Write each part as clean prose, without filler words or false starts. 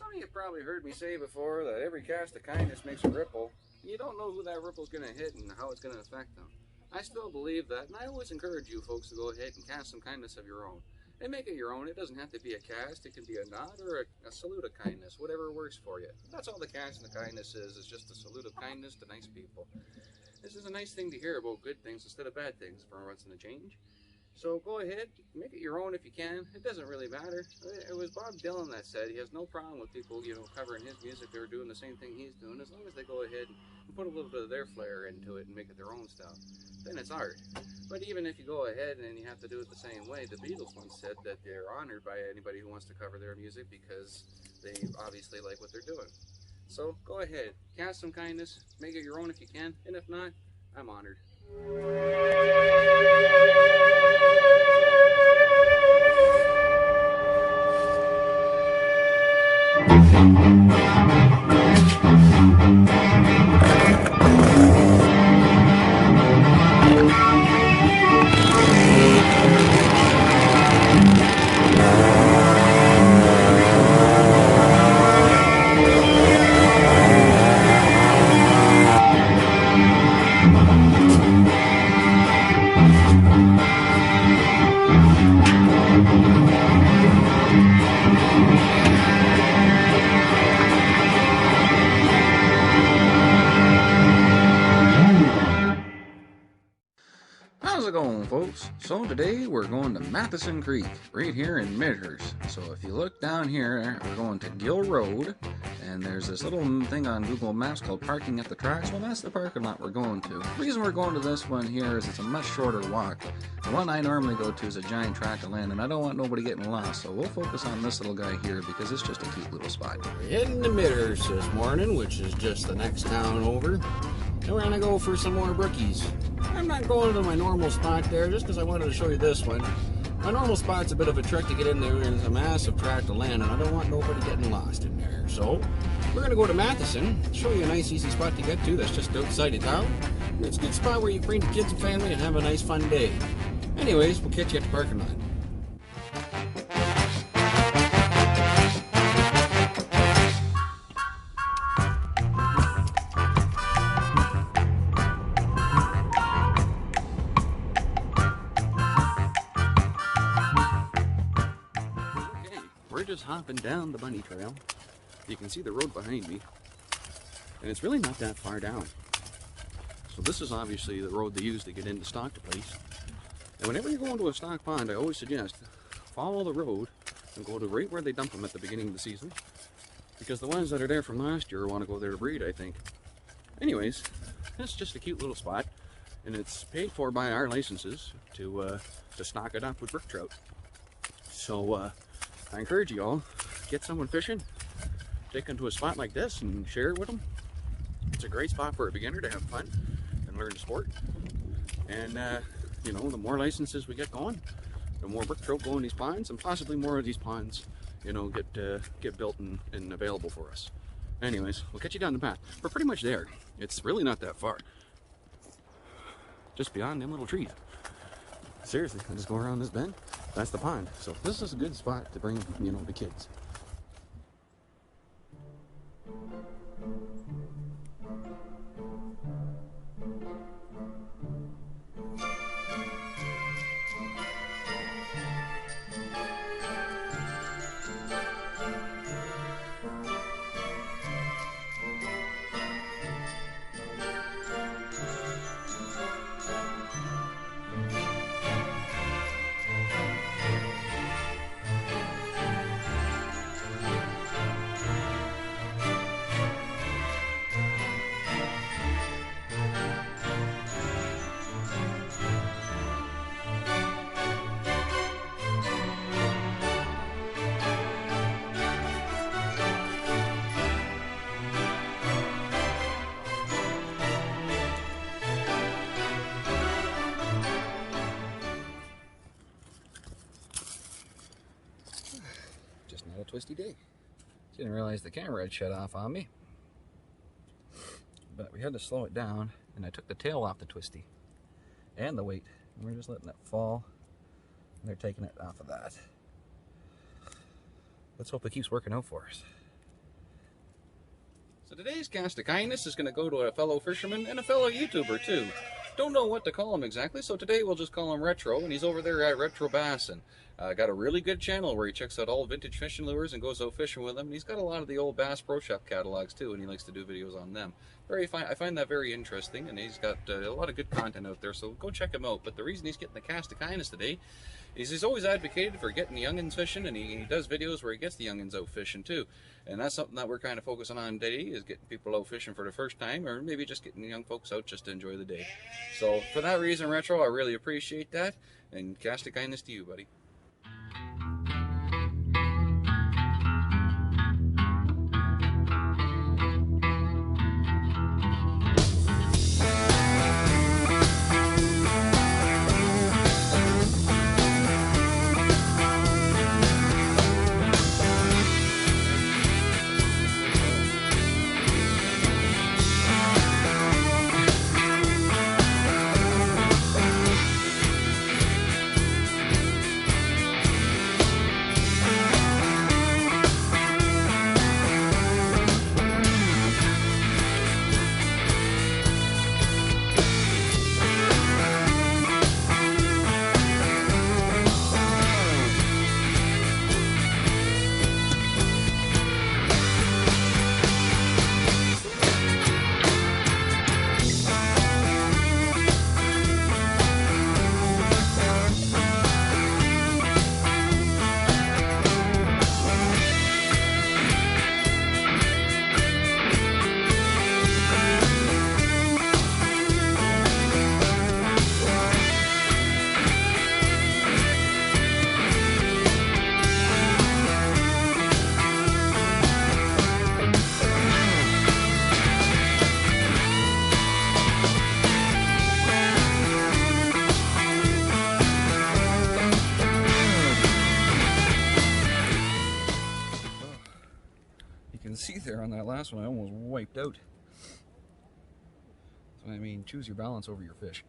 Some of you probably heard me say before that every cast of kindness makes a ripple. You don't know who that ripple's going to hit and how it's going to affect them. I still believe that, and I always encourage you folks to go ahead and cast some kindness of your own. And make it your own. It doesn't have to be a cast. It can be a nod or a salute of kindness, whatever works for you. That's all the cast and the kindness is just a salute of kindness to nice people. This is a nice thing to hear about good things instead of bad things for once in a change. So go ahead, make it your own if you can. It doesn't really matter. It was Bob Dylan that said he has no problem with people, covering his music or doing the same thing he's doing, as long as they go ahead and put a little bit of their flair into it and make it their own style. Then it's art. But even if you go ahead and you have to do it the same way, the Beatles once said that they're honored by anybody who wants to cover their music because they obviously like what they're doing. So go ahead, cast some kindness, make it your own if you can, and if not, I'm honored. How's it going, folks? So today we're going to Matheson Creek, right here in Measures. So if you look down here, we're going to Gill Road, and there's this little thing on Google Maps called parking at the tracks. Well, that's the parking lot we're going to. The reason we're going to this one here is it's a much shorter walk. The one I normally go to is a giant tract of land, and I don't want nobody getting lost, so we'll focus on this little guy here because it's just a cute little spot. We're heading to Measures this morning, which is just the next town over. And we're gonna go for some more brookies. I'm not going to my normal spot there just because I wanted to show you this one. My normal spot's a bit of a trick to get in there, and it's a massive tract of land, and I don't want nobody getting lost in there. So we're gonna go to Matheson, show you a nice easy spot to get to that's just outside of town. It's a good spot where you bring the kids and family and have a nice fun day. Anyways, we'll catch you at the parking lot. We're just hopping down the bunny trail. You can see the road behind me, and it's really not that far down. So this is obviously the road they use to get into stock place. And whenever you go into a stock pond, I always suggest follow the road and go to right where they dump them at the beginning of the season, because the ones that are there from last year want to go there to breed, I think. Anyways, it's just a cute little spot, and it's paid for by our licenses to stock it up with brook trout. So I encourage you all, get someone fishing, take them to a spot like this and share it with them. It's a great spot for a beginner to have fun and learn the sport. And the more licenses we get going, the more brook trout go in these ponds, and possibly more of these ponds, get built and available for us. Anyways, we'll catch you down the path. We're pretty much there. It's really not that far. Just beyond them little trees. Seriously, I just go around this bend. That's the pond. So this is a good spot to bring, the kids. Twisty day. Didn't realize the camera had shut off on me, but we had to slow it down, and I took the tail off the twisty and the weight, and we're just letting it fall, and they're taking it off of that. Let's hope it keeps working out for us. So today's cast of kindness is going to go to a fellow fisherman and a fellow YouTuber too. Don't know what to call him exactly, so today we'll just call him Retro, and he's over there at Retro Bassin. Got a really good channel where he checks out all vintage fishing lures and goes out fishing with them. And he's got a lot of the old Bass Pro Shop catalogs too, and he likes to do videos on them. I find that very interesting, and he's got a lot of good content out there, so go check him out. But the reason he's getting the cast of kindness today is he's always advocated for getting the youngins fishing, and he does videos where he gets the youngins out fishing too. And that's something that we're kind of focusing on today, is getting people out fishing for the first time, or maybe just getting the young folks out just to enjoy the day. So for that reason, Retro, I really appreciate that, and cast of kindness to you, buddy. You can see there on that last one, I almost wiped out. So I mean, choose your balance over your fish.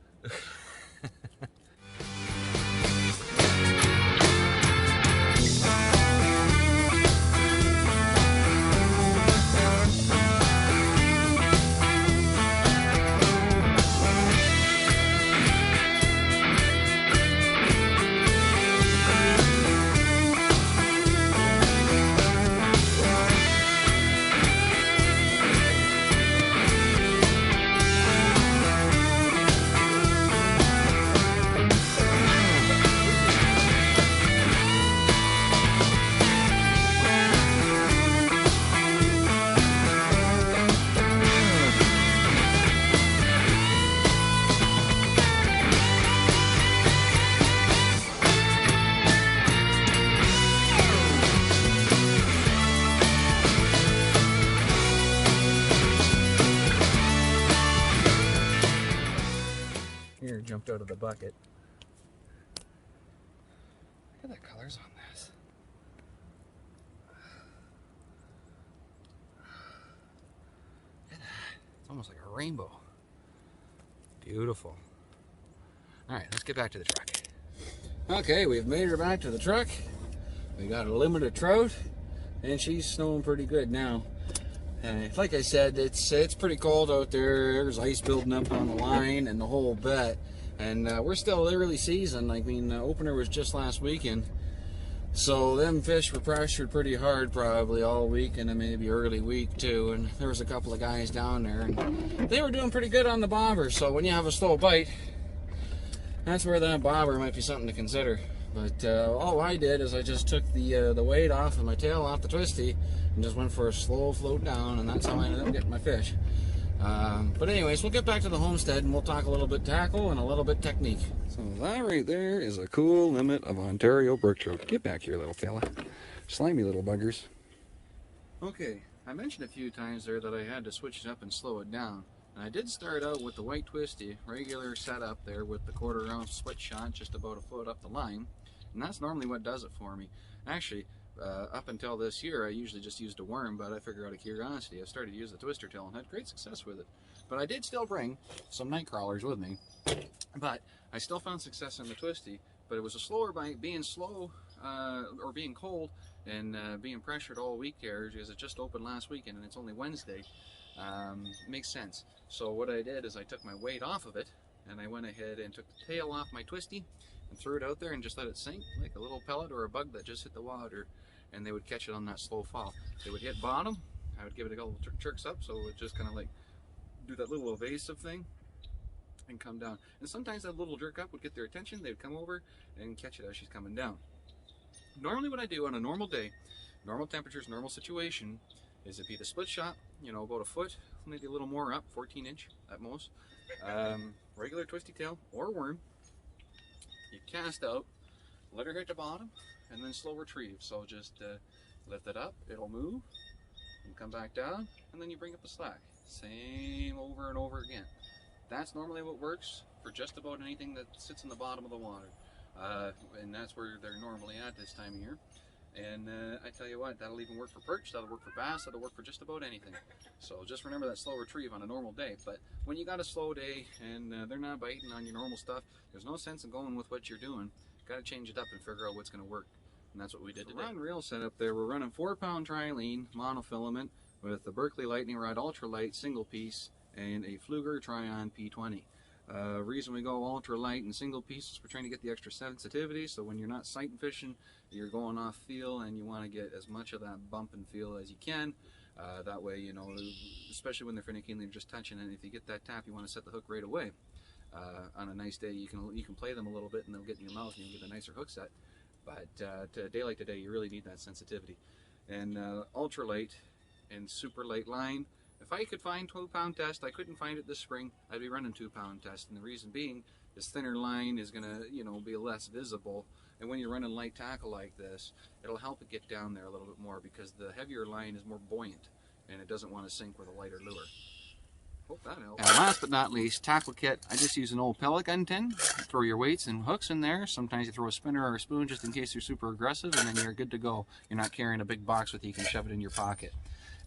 Here, jumped out of the bucket. Look at the colors on this. Look at that. It's almost like a rainbow. Beautiful. Alright, let's get back to the truck. Okay, we've made her back to the truck. We got a limited trout, and she's snowing pretty good now. Like I said, it's pretty cold out there. There's ice building up on the line and the whole bit. And we're still early season. I mean, the opener was just last weekend. So them fish were pressured pretty hard probably all week, and then maybe early week too. And there was a couple of guys down there, and they were doing pretty good on the bobber. So when you have a slow bite, that's where that bobber might be something to consider. But all I did is I just took the weight off and my tail off the twisty and just went for a slow float down, and that's how I ended up getting my fish. But anyways, we'll get back to the homestead and we'll talk a little bit tackle and a little bit technique. So that right there is a cool limit of Ontario brook trout. Get back here, little fella. Slimy little buggers. Okay, I mentioned a few times there that I had to switch it up and slow it down. And I did start out with the white twisty, regular setup there with the 1/4 ounce switch shot just about a foot up the line. And that's normally what does it for me. Actually, up until this year, I usually just used a worm, but I figured out of curiosity, I started to use the twister tail and had great success with it. But I did still bring some night crawlers with me, but I still found success in the twisty. But it was a slower bite. Being slow or being cold, and being pressured all week here because it just opened last weekend and it's only Wednesday, makes sense. So what I did is I took my weight off of it and I went ahead and took the tail off my twisty and threw it out there and just let it sink like a little pellet or a bug that just hit the water, and they would catch it on that slow fall. They would hit bottom, I would give it a couple jerks up so it would just kind of like do that little evasive thing and come down. And sometimes that little jerk up would get their attention. They would come over and catch it as she's coming down. Normally what I do on a normal day, normal temperatures, normal situation, is it'd be the split shot, you know, about a foot, maybe a little more up, 14 inch at most. Regular twisty tail or worm. You cast out, let her hit the bottom, and then slow retrieve. So just lift it up, it'll move, and come back down, and then you bring up the slack. Same over and over again. That's normally what works for just about anything that sits in the bottom of the water. And that's where they're normally at this time of year. And I tell you what, that'll even work for perch, that'll work for bass, that'll work for just about anything. So just remember that slow retrieve on a normal day. But when you got a slow day and they're not biting on your normal stuff, there's no sense in going with what you're doing. Got to change it up and figure out what's going to work. And that's what we did today. Rod and reel setup there, we're running 4-pound trilene monofilament with the Berkley Lightning Rod ultralight single piece and a Pfluger Trion P20. Reason we go ultralight and single piece is we're trying to get the extra sensitivity, so when you're not sighting fishing, you're going off feel and you want to get as much of that bump and feel as you can. That way, you know, especially when they're finicky and they're just touching, and if you get that tap, you want to set the hook right away. On a nice day, you can play them a little bit and they'll get in your mouth and you get a nicer hook set. But to a day like today, you really need that sensitivity. And ultralight and super light line. If I could find 12-pound test, I couldn't find it this spring, I'd be running 2-pound test. And the reason being is thinner line is going to, you know, be less visible. And when you're running light tackle like this, it'll help it get down there a little bit more because the heavier line is more buoyant and it doesn't want to sink with a lighter lure. Hope that helps. And last but not least, tackle kit. I just use an old pellet gun tin. Throw your weights and hooks in there. Sometimes you throw a spinner or a spoon just in case you're super aggressive, and then you're good to go. You're not carrying a big box with you. You can shove it in your pocket.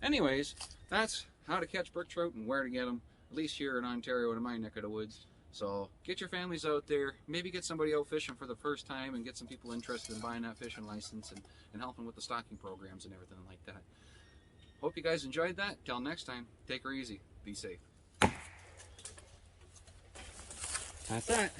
Anyways, that's how to catch brook trout and where to get them, at least here in Ontario in my neck of the woods. So get your families out there, maybe get somebody out fishing for the first time and get some people interested in buying that fishing license and helping with the stocking programs and everything like that. Hope you guys enjoyed that. Till next time, take her easy, be safe. That's that.